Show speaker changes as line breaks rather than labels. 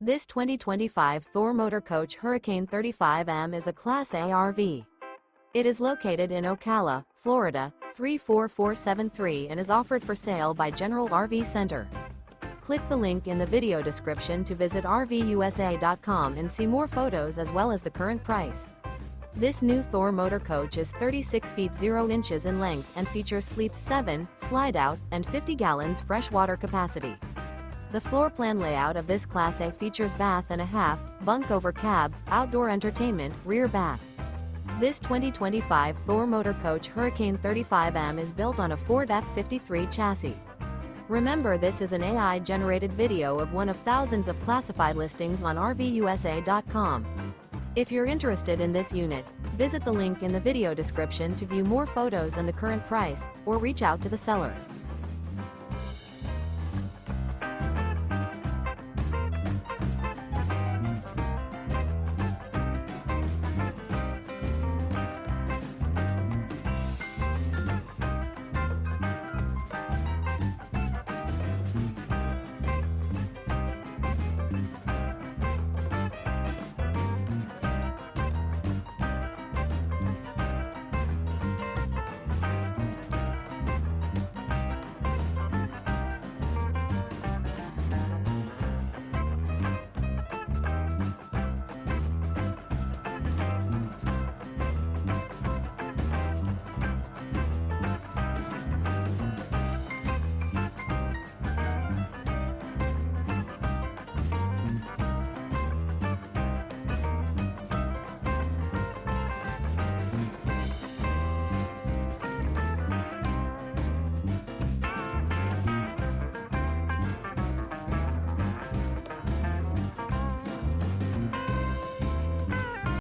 This 2025 Thor Motor Coach Hurricane 35M is a Class A RV. It is located in Ocala, Florida, 34473 and is offered for sale by General RV Center. Click the link in the video description to visit RVUSA.com and see more photos as well as the current price. This new Thor Motor Coach is 36 feet 0 inches in length and features sleeps 7, slide-out, and 50 gallons fresh water capacity. The floor plan layout of this Class A features bath and a half, bunk over cab, outdoor entertainment, rear bath. This 2025 Thor Motor Coach Hurricane 35M is built on a Ford F-53 chassis. Remember, this is an AI-generated video of one of thousands of classified listings on RVUSA.com. If you're interested in this unit, visit the link in the video description to view more photos and the current price, or reach out to the seller.